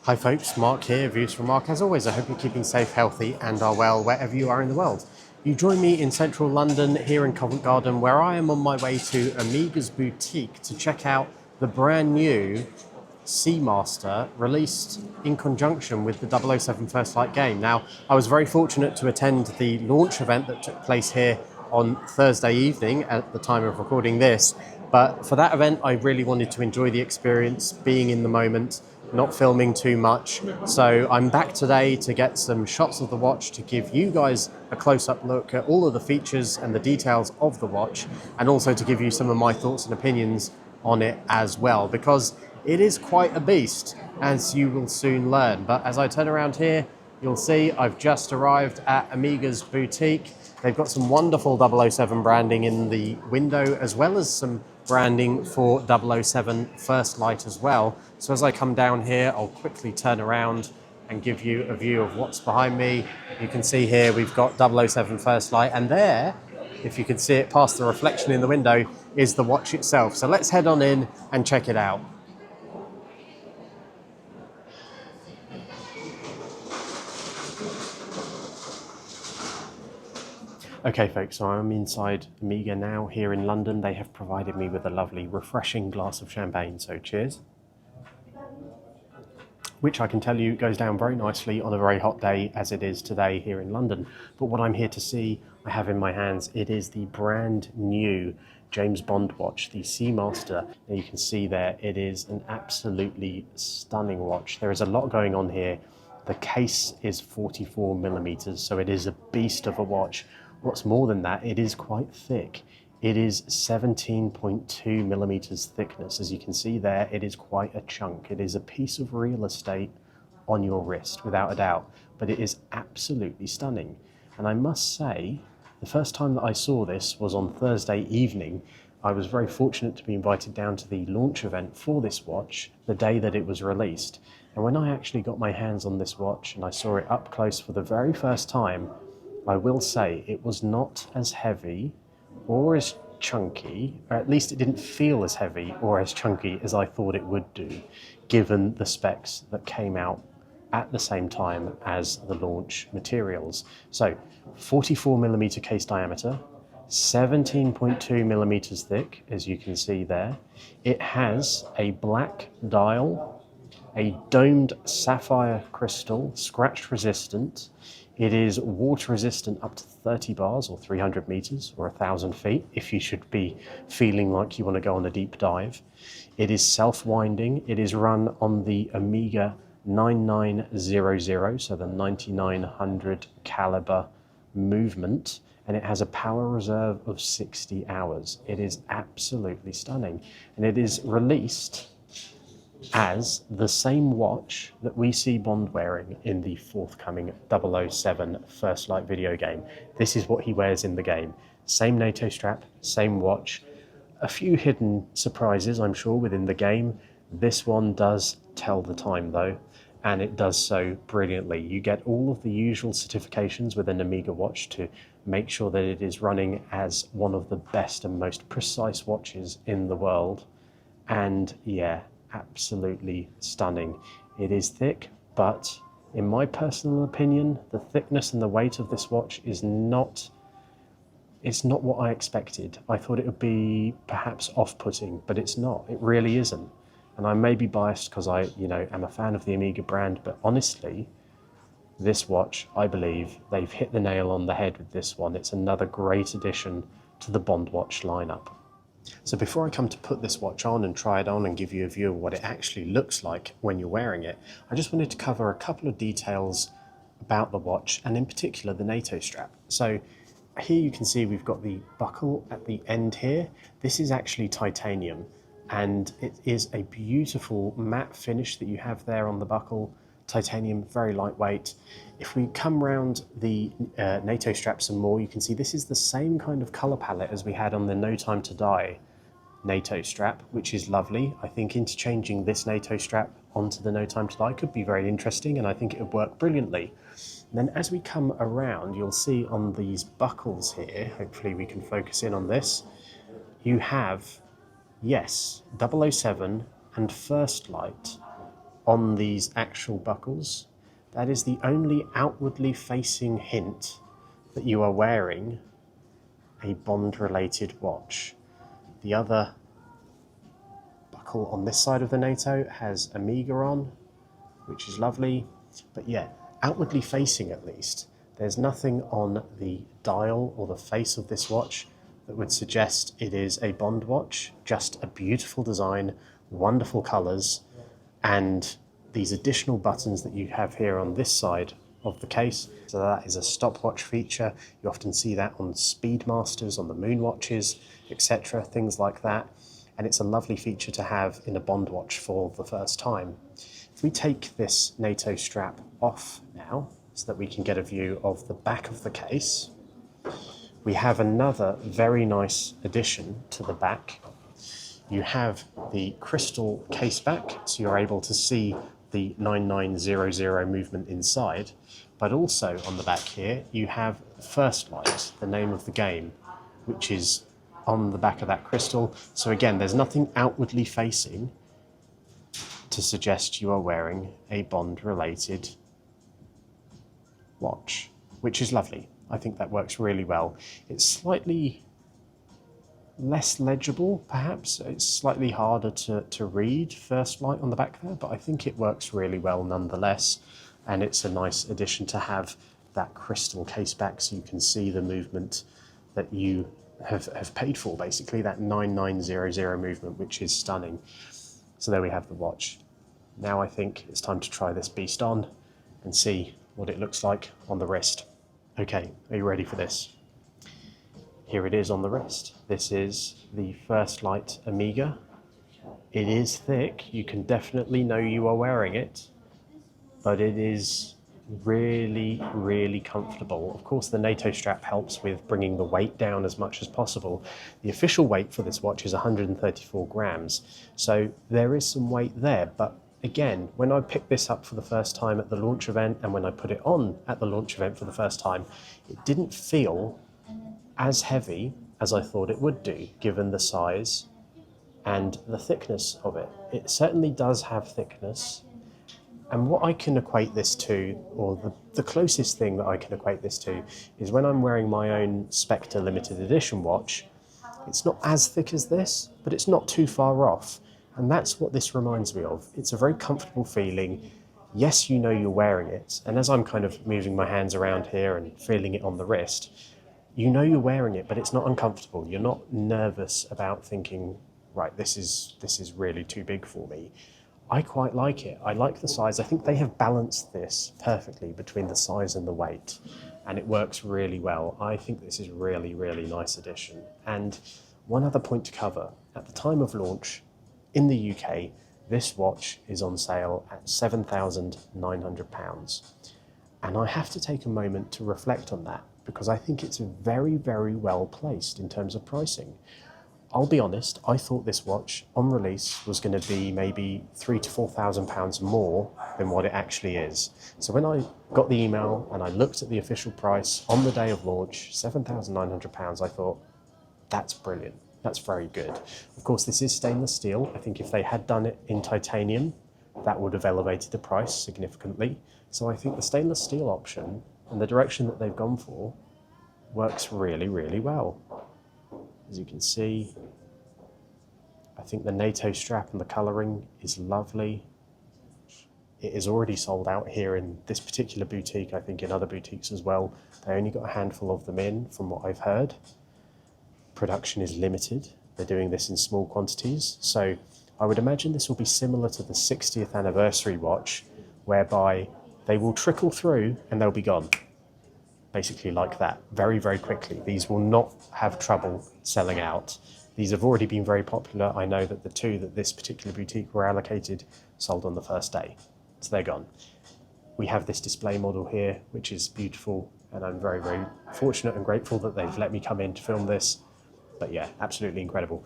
Hi folks, Mark here, Views from Mark. As always, I hope you're keeping safe, healthy and are well wherever you are in the world. You join me in central London here in Covent Garden, where I am on my way to OMEGA's boutique to check out the brand new Seamaster released in conjunction with the 007 First Light game. Now, I was very fortunate to attend the launch event that took place here on Thursday evening at the time of recording this. But for that event, I really wanted to enjoy the experience, being in the moment, not filming too much. So I'm back today to get some shots of the watch to give you guys a close-up look at all of the features and the details of the watch, and also to give you some of my thoughts and opinions on it as well, because it is quite a beast, as you will soon learn. But as I turn around here, you'll see I've just arrived at OMEGA's boutique. They've got some wonderful 007 branding in the window, as well as some branding for 007 First Light as well. So as I come down here, I'll quickly turn around and give you a view of what's behind me. You can see here we've got 007 First Light, and there, if you can see it past the reflection in the window, is the watch itself. So let's head on in and check it out. Okay folks, so I'm inside OMEGA now here in London. They have provided me with a lovely refreshing glass of champagne, so cheers. Which I can tell you goes down very nicely on a very hot day as it is today here in London. But what I'm here to see, I have in my hands, it is the brand new James Bond watch, the Seamaster. Now you can see there, it is an absolutely stunning watch. There is a lot going on here. The case is 44mm, so it is a beast of a watch. What's more than that, it is quite thick. It is 17.2mm thickness. As you can see there, it is quite a chunk. It is a piece of real estate on your wrist, without a doubt, but it is absolutely stunning. And I must say, the first time that I saw this was on Thursday evening. I was very fortunate to be invited down to the launch event for this watch the day that it was released. And when I actually got my hands on this watch and I saw it up close for the very first time, I will say it was not as heavy or as chunky, or at least it didn't feel as heavy or as chunky as I thought it would do, given the specs that came out at the same time as the launch materials. So 44mm case diameter, 17.2mm thick, as you can see there. It has a black dial, a domed sapphire crystal, scratch resistant. It is water resistant up to 30 bars or 300 meters or 1,000 feet if you should be feeling like you want to go on a deep dive. It is self-winding. It is run on the OMEGA 9900, so the 9900 caliber movement, and it has a power reserve of 60 hours. It is absolutely stunning, and it is released as the same watch that we see Bond wearing in the forthcoming 007 First Light video game. This is what he wears in the game. Same NATO strap, same watch. A few hidden surprises, I'm sure, within the game. This one does tell the time though, and it does so brilliantly. You get all of the usual certifications with an OMEGA watch to make sure that it is running as one of the best and most precise watches in the world. And yeah, absolutely stunning. It is thick, but in my personal opinion, the thickness and the weight of this watch is not what I expected. I thought it would be perhaps off-putting, but it's not. It really isn't. And I may be biased because I, am a fan of the OMEGA brand, but honestly, this watch, I believe they've hit the nail on the head with this one. It's another great addition to the Bond watch lineup. So before I come to put this watch on and try it on and give you a view of what it actually looks like when you're wearing it, I just wanted to cover a couple of details about the watch, and in particular the NATO strap. So here you can see we've got the buckle at the end here. This is actually titanium, and it is a beautiful matte finish that you have there on the buckle. Titanium, very lightweight. If we come round the NATO strap some more, you can see this is the same kind of color palette as we had on the No Time to Die NATO strap, which is lovely. I think interchanging this NATO strap onto the No Time to Die could be very interesting, and I think it would work brilliantly. And then as we come around, you'll see on these buckles here, hopefully we can focus in on this, you have, yes, 007 and First Light on these actual buckles, that is the only outwardly facing hint that you are wearing a Bond-related watch. The other buckle on this side of the NATO has OMEGA on, which is lovely. But yeah, outwardly facing at least, there's nothing on the dial or the face of this watch that would suggest it is a Bond watch. Just a beautiful design, wonderful colours, and these additional buttons that you have here on this side of the case. So that is a stopwatch feature. You often see that on Speedmasters, on the moon watches, etc., things like that. And it's a lovely feature to have in a Bond watch for the first time. If we take this NATO strap off now, so that we can get a view of the back of the case, we have another very nice addition to the back. You have the crystal caseback, so you're able to see the 9900 movement inside, but also on the back here you have First Light, the name of the game, which is on the back of that crystal. So again, there's nothing outwardly facing to suggest you are wearing a Bond-related watch, which is lovely. I think that works really well. It's slightly less legible, perhaps. It's slightly harder to read First Light on the back there, but I think it works really well nonetheless. And it's a nice addition to have that crystal case back so you can see the movement that you have paid for, basically, that 9900 movement, which is stunning. So there we have the watch. Now I think it's time to try this beast on and see what it looks like on the wrist. Okay, are you ready for this? Here it is on the wrist. This is the First Light OMEGA. It is thick, you can definitely know you are wearing it, but it is really, really comfortable. Of course, the NATO strap helps with bringing the weight down as much as possible. The official weight for this watch is 134 grams, so there is some weight there, but again, when I picked this up for the first time at the launch event and when I put it on at the launch event for the first time, it didn't feel as heavy as I thought it would do, given the size and the thickness of it. It certainly does have thickness. And what I can equate this to, or the closest thing that I can equate this to, is when I'm wearing my own Spectre limited edition watch. It's not as thick as this, but it's not too far off. And that's what this reminds me of. It's a very comfortable feeling. Yes, you know you're wearing it. And as I'm kind of moving my hands around here and feeling it on the wrist, you know you're wearing it, but it's not uncomfortable. You're not nervous about thinking, right, this is really too big for me. I quite like it. I like the size. I think they have balanced this perfectly between the size and the weight, and it works really well. I think this is really, really nice addition. And one other point to cover, at the time of launch in the UK, this watch is on sale at £7,900. And I have to take a moment to reflect on that, because I think it's very, very well placed in terms of pricing. I'll be honest, I thought this watch on release was going to be maybe £3,000 to £4,000 more than what it actually is. So when I got the email and I looked at the official price on the day of launch, £7,900, I thought, that's brilliant. That's very good. Of course, this is stainless steel. I think if they had done it in titanium, that would have elevated the price significantly. So I think the stainless steel option and the direction that they've gone for works really, really well. As you can see, I think the NATO strap and the colouring is lovely. It is already sold out here in this particular boutique, I think in other boutiques as well. They only got a handful of them in, from what I've heard. Production is limited. They're doing this in small quantities. So I would imagine this will be similar to the 60th anniversary watch, whereby they will trickle through and they'll be gone. Basically like that, very, very quickly. These will not have trouble selling out. These have already been very popular. I know that the two that this particular boutique were allocated sold on the first day, so they're gone. We have this display model here, which is beautiful, and I'm very, very fortunate and grateful that they've let me come in to film this. But yeah, absolutely incredible.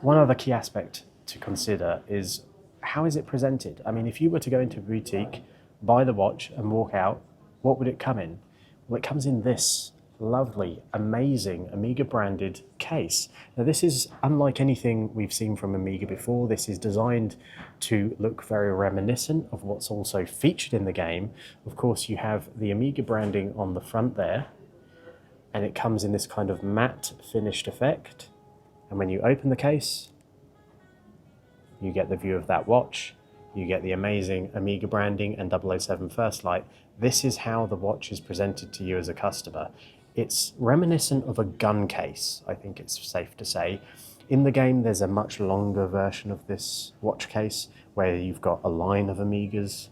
One other key aspect to consider is, how is it presented? I mean, if you were to go into a boutique, buy the watch and walk out, what would it come in? Well, it comes in this lovely, amazing Omega branded case. Now this is unlike anything we've seen from Omega before. This is designed to look very reminiscent of what's also featured in the game. Of course, you have the Omega branding on the front there, and it comes in this kind of matte finished effect. And when you open the case, you get the view of that watch. You get the amazing Omega branding and 007 First Light. This is how the watch is presented to you as a customer. It's reminiscent of a gun case, I think it's safe to say. In the game, there's a much longer version of this watch case where you've got a line of Omegas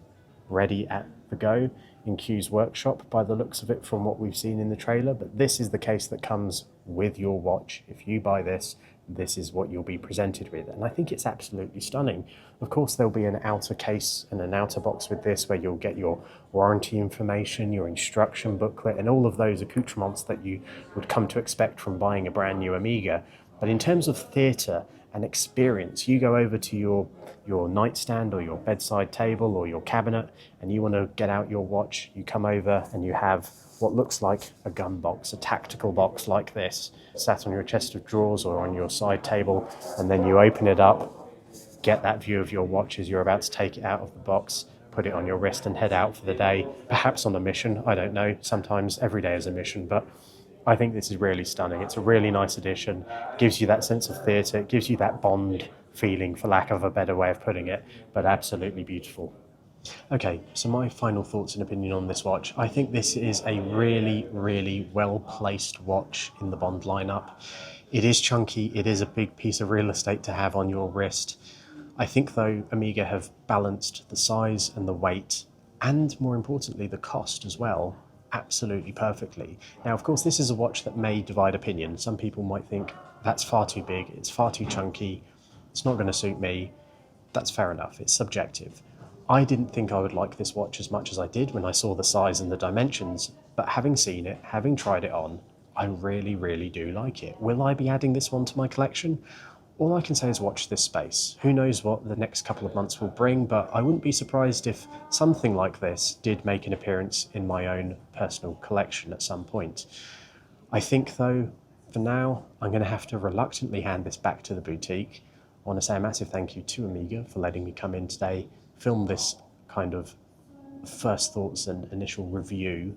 ready at the go in Q's workshop by the looks of it from what we've seen in the trailer. But this is the case that comes with your watch. If you buy this, this is what you'll be presented with, and I think it's absolutely stunning. Of course, there'll be an outer case and an outer box with this where you'll get your warranty information, your instruction booklet, and all of those accoutrements that you would come to expect from buying a brand new Omega. But in terms of theatre and experience, you go over to your nightstand or your bedside table or your cabinet and you want to get out your watch, you come over and you have what looks like a gun box, a tactical box like this, sat on your chest of drawers or on your side table, and then you open it up, get that view of your watch as you're about to take it out of the box, put it on your wrist and head out for the day, perhaps on a mission, I don't know, sometimes every day is a mission, but I think this is really stunning. It's a really nice addition, gives you that sense of theatre, it gives you that Bond feeling, for lack of a better way of putting it, but absolutely beautiful. Okay, so my final thoughts and opinion on this watch. I think this is a really, really well-placed watch in the Bond lineup. It is chunky, it is a big piece of real estate to have on your wrist. I think, though, Omega have balanced the size and the weight, and more importantly, the cost as well, absolutely perfectly. Now, of course, this is a watch that may divide opinion. Some people might think, that's far too big, it's far too chunky, it's not going to suit me. That's fair enough, it's subjective. I didn't think I would like this watch as much as I did when I saw the size and the dimensions, but having seen it, having tried it on, I really, really do like it. Will I be adding this one to my collection? All I can say is watch this space. Who knows what the next couple of months will bring, but I wouldn't be surprised if something like this did make an appearance in my own personal collection at some point. I think, though, for now, I'm going to have to reluctantly hand this back to the boutique. I want to say a massive thank you to Omega for letting me come in today, film this kind of first thoughts and initial review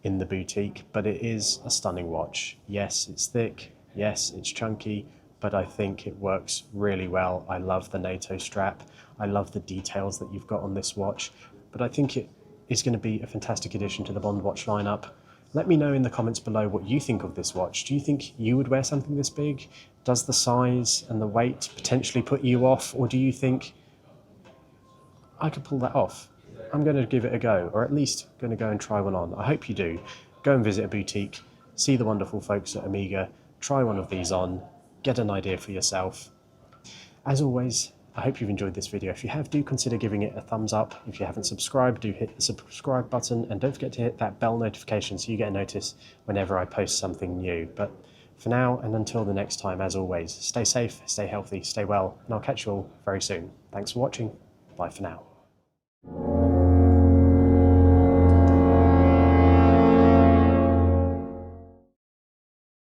in the boutique, but it is a stunning watch. Yes, it's thick, yes, it's chunky, but I think it works really well. I love the NATO strap, I love the details that you've got on this watch, but I think it is going to be a fantastic addition to the Bond watch lineup. Let me know in the comments below what you think of this watch. Do you think you would wear something this big? Does the size and the weight potentially put you off, or do you think, I could pull that off? I'm going to give it a go, or at least going to go and try one on. I hope you do. Go and visit a boutique, see the wonderful folks at Omega, try one of these on, get an idea for yourself. As always, I hope you've enjoyed this video. If you have, do consider giving it a thumbs up. If you haven't subscribed, do hit the subscribe button, and don't forget to hit that bell notification so you get a notice whenever I post something new. But for now, and until the next time, as always, stay safe, stay healthy, stay well, and I'll catch you all very soon. Thanks for watching. Bye for now.